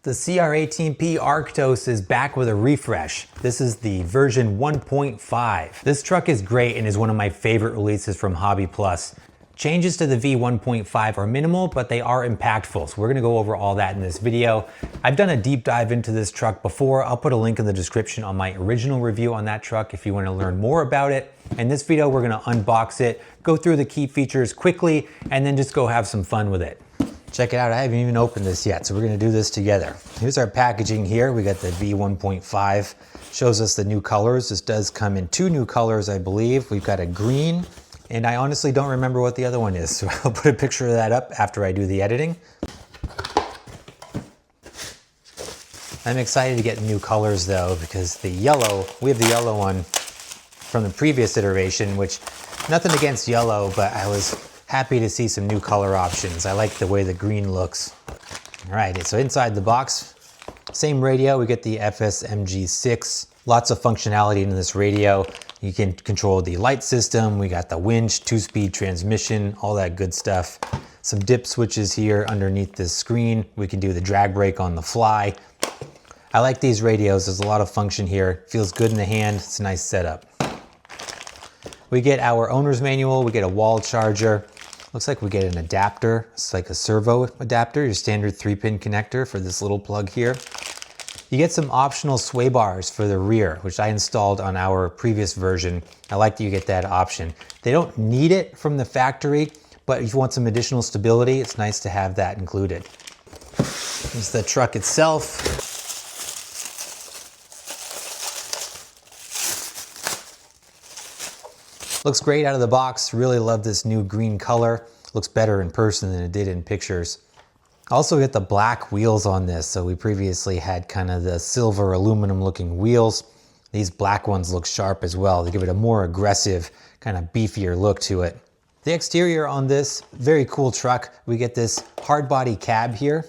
The CR18P Arktos is back with a refresh. This is the version 1.5. This truck is great and is one of my favorite releases from HobbyPlus. Changes to the V1.5 are minimal, but they are impactful. So we're gonna go over all that in this video. I've done a deep dive into this truck before. I'll put a link in the description on my original review on that truck if you wanna learn more about it. In this video, we're gonna unbox it, go through the key features quickly, and then just go have some fun with it. Check it out, I haven't even opened this yet, so we're gonna do this together. Here's our packaging here. We got the V1.5, shows us the new colors. This does come in two new colors, I believe. We've got a green, and I honestly don't remember what the other one is, so I'll put a picture of that up after I do the editing. I'm excited to get new colors though, because the yellow, we have the yellow one from the previous iteration, which, nothing against yellow, but I was happy to see some new color options. I like the way the green looks. All right, so inside the box, same radio, we get the FSMG6. Lots of functionality in this radio. You can control the light system, we got the winch, 2-speed transmission, all that good stuff. Some dip switches here underneath this screen. We can do the drag brake on the fly. I like these radios, there's a lot of function here. Feels good in the hand, it's a nice setup. We get our owner's manual, we get a wall charger. Looks like we get an adapter. It's like a servo adapter, your standard 3-pin connector for this little plug here. You get some optional sway bars for the rear, which I installed on our previous version. I like that you get that option. They don't need it from the factory, but if you want some additional stability, it's nice to have that included. Here's the truck itself. Looks great out of the box. Really love this new green color. Looks better in person than it did in pictures. Also get the black wheels on this. So we previously had kind of the silver aluminum looking wheels. These black ones look sharp as well. They give it a more aggressive, kind of beefier look to it. The exterior on this, very cool truck. We get this hard body cab here.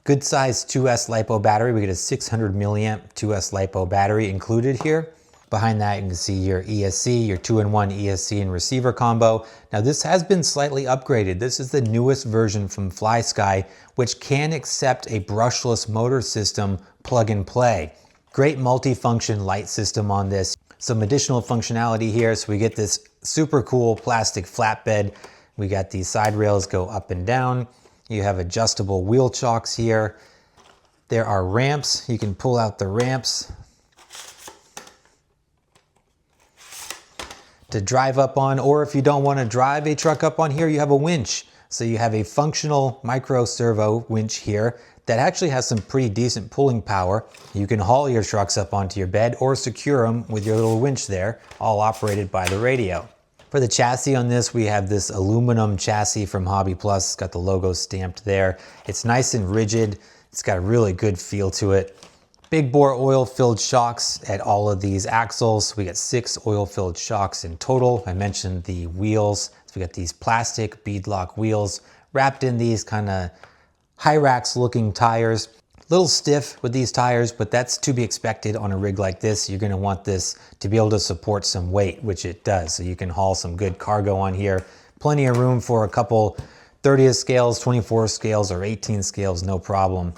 Good size 2S LiPo battery. We get a 600 milliamp 2S LiPo battery included here. Behind that, you can see your ESC, your 2-in-1 ESC and receiver combo. Now this has been slightly upgraded. This is the newest version from Flysky, which can accept a brushless motor system plug and play. Great multi-function light system on this. Some additional functionality here. So we get this super cool plastic flatbed. We got these side rails go up and down. You have adjustable wheel chocks here. There are ramps. You can pull out the ramps to drive up on, or if you don't want to drive a truck up on here, you have a winch. So you have a functional micro servo winch here that actually has some pretty decent pulling power. You can haul your trucks up onto your bed or secure them with your little winch there, all operated by the radio. For the chassis on this, we have this aluminum chassis from HobbyPlus. It's got the logo stamped there. It's nice and rigid. It's got a really good feel to it. Big bore oil-filled shocks at all of these axles. We got 6 oil-filled shocks in total. I mentioned the wheels. So we got these plastic beadlock wheels wrapped in these kind of Hyrax looking tires. A little stiff with these tires, but that's to be expected on a rig like this. You're gonna want this to be able to support some weight, which it does. So you can haul some good cargo on here. Plenty of room for a couple 30th scales, 24 scales, or 18 scales, no problem.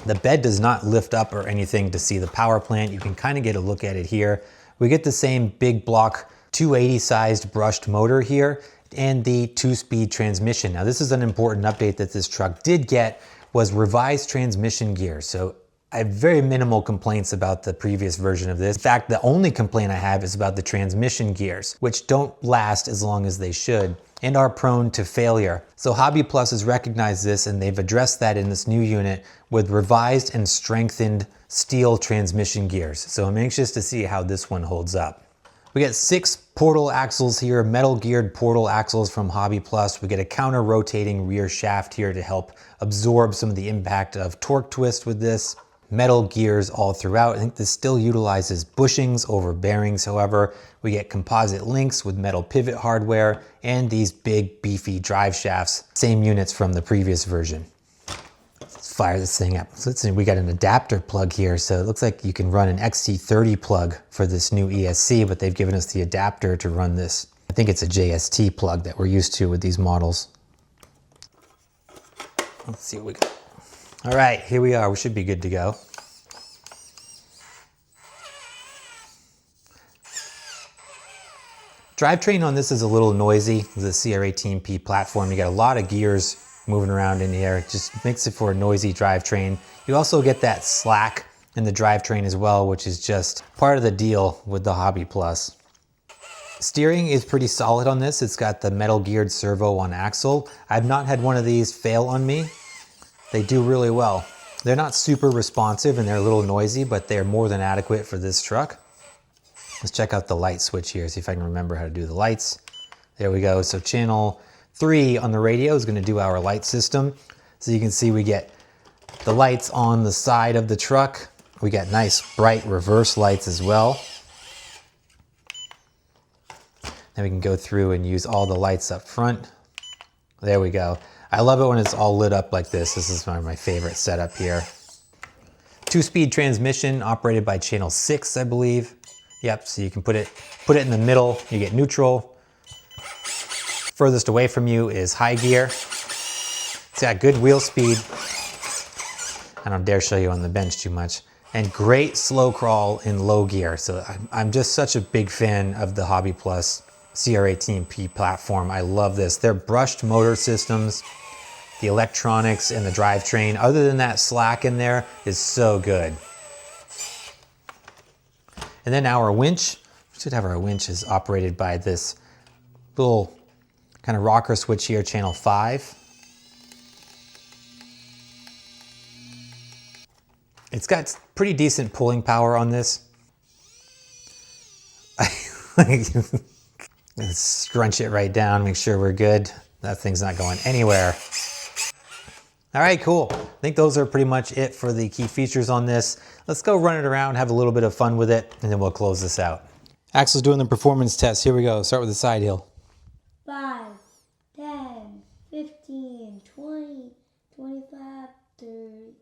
The bed does not lift up or anything to see the power plant. You can kind of get a look at it here. We get the same big block 280 sized brushed motor here and the 2-speed transmission. Now this is an important update that this truck did get, was revised transmission gear. So I have very minimal complaints about the previous version of this. In fact, the only complaint I have is about the transmission gears, which don't last as long as they should and are prone to failure. So HobbyPlus has recognized this and they've addressed that in this new unit with revised and strengthened steel transmission gears. So I'm anxious to see how this one holds up. We get 6 portal axles here, metal geared portal axles from HobbyPlus. We get a counter rotating rear shaft here to help absorb some of the impact of torque twist with this. Metal gears all throughout. I think this still utilizes bushings over bearings. However, we get composite links with metal pivot hardware and these big beefy drive shafts. Same units from the previous version. Let's fire this thing up. So let's see, we got an adapter plug here. So it looks like you can run an XT30 plug for this new ESC, but they've given us the adapter to run this. I think it's a JST plug that we're used to with these models. Let's see what we got. All right, here we are. We should be good to go. Drivetrain on this is a little noisy, the CR18P platform. You got a lot of gears moving around in here. It just makes it for a noisy drivetrain. You also get that slack in the drivetrain as well, which is just part of the deal with the HobbyPlus. Steering is pretty solid on this. It's got the metal geared servo on axle. I've not had one of these fail on me. They do really well. They're not super responsive and they're a little noisy, but they're more than adequate for this truck. Let's check out the light switch here, see if I can remember how to do the lights. There we go. So channel 3 on the radio is going to do our light system. So you can see we get the lights on the side of the truck. We got nice bright reverse lights as well. Then we can go through and use all the lights up front. There we go. I love it when it's all lit up like this. This is one of my favorite setup here. 2-speed transmission operated by channel 6, I believe. Yep, so you can put it in the middle, you get neutral. Furthest away from you is high gear. It's got good wheel speed. I don't dare show you on the bench too much. And great slow crawl in low gear. So I'm just such a big fan of the HobbyPlus CR18P platform. I love this. They're brushed motor systems, the electronics and the drivetrain. Other than that slack in there is so good. And then our winch, we should have our winch is operated by this little kind of rocker switch here, channel 5. It's got pretty decent pulling power on this. Let's scrunch it right down, make sure we're good. That thing's not going anywhere. All right, cool. I think those are pretty much it for the key features on this. Let's go run it around, have a little bit of fun with it, and then we'll close this out. Axel's doing the performance test. Here we go. Start with the side hill. 5, 10, 15, 20, 25, 30,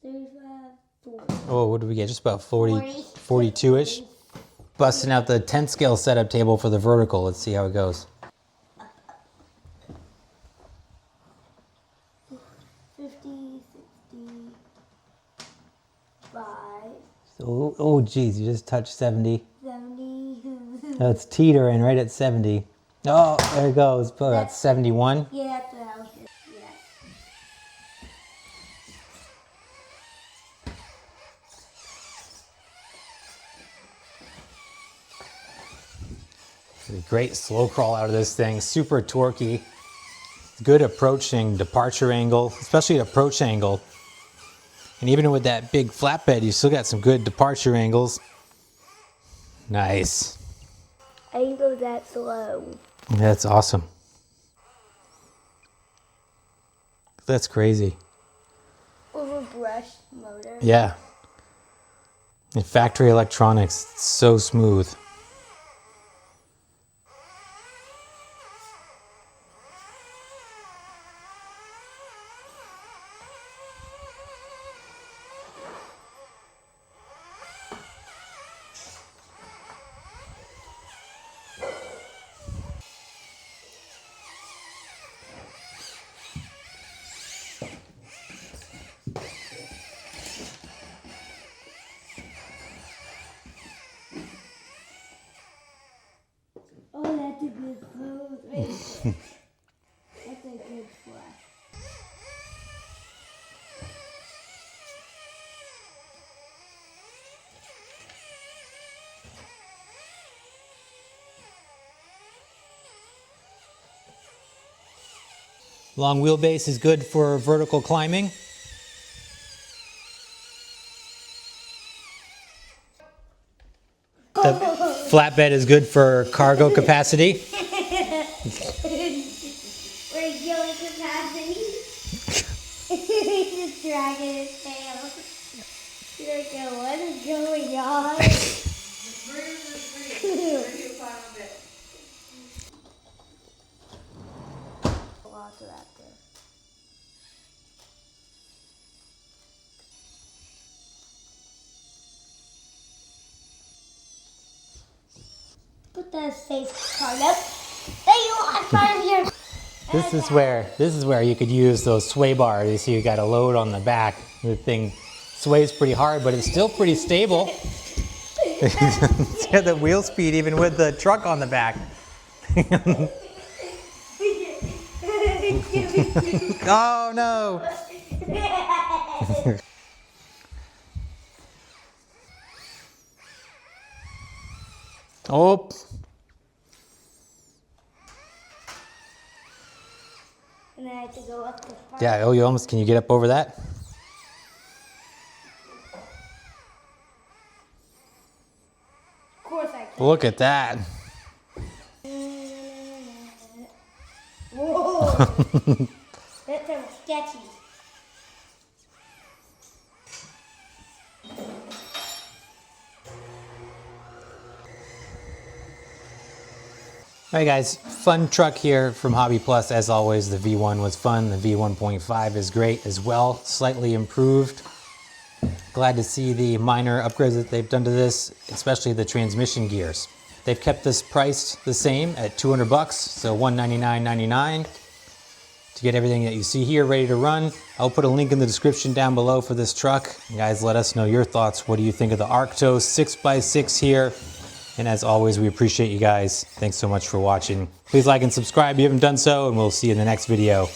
35, 40. Oh, what did we get? Just about 42-ish. Busting out the 10th scale setup table for the vertical. Let's see how it goes. 50, 65. Oh, geez, you just touched 70. 70. Oh, it's teetering right at 70. Oh, there it goes. Oh, that's 71. Yeah, that's what I was just, yeah. Great slow crawl out of this thing. Super torquey. Good approaching departure angle, especially at approach angle. And even with that big flatbed, you still got some good departure angles. Nice. I didn't go that slow. That's awesome. That's crazy. Over brush motor. Yeah. And factory electronics, it's so smooth. Oh, that's a good pose right there. That's a good flash. Long wheelbase is good for vertical climbing. The flatbed is good for cargo capacity. Regular capacity. He's just dragging his tail. He's like, what is going on? Velociraptor. Put that safe card up. There you are, part of your. This is where you could use those sway bars. You see you got a load on the back. The thing sways pretty hard, but it's still pretty stable. It's got the wheel speed even with the truck on the back. Oh no! Oh. And then I have to go up the front. Yeah, oh, you almost, can you get up over that? Of course I can. Look at that. Whoa! That's so sketchy. All right guys, fun truck here from HobbyPlus. As always, the V1 was fun. The V1.5 is great as well, slightly improved. Glad to see the minor upgrades that they've done to this, especially the transmission gears. They've kept this priced the same at 200 bucks, so $199.99 to get everything that you see here ready to run. I'll put a link in the description down below for this truck. You guys, let us know your thoughts. What do you think of the Arktos 6x6 here? And as always, we appreciate you guys. Thanks so much for watching. Please like and subscribe if you haven't done so, and we'll see you in the next video.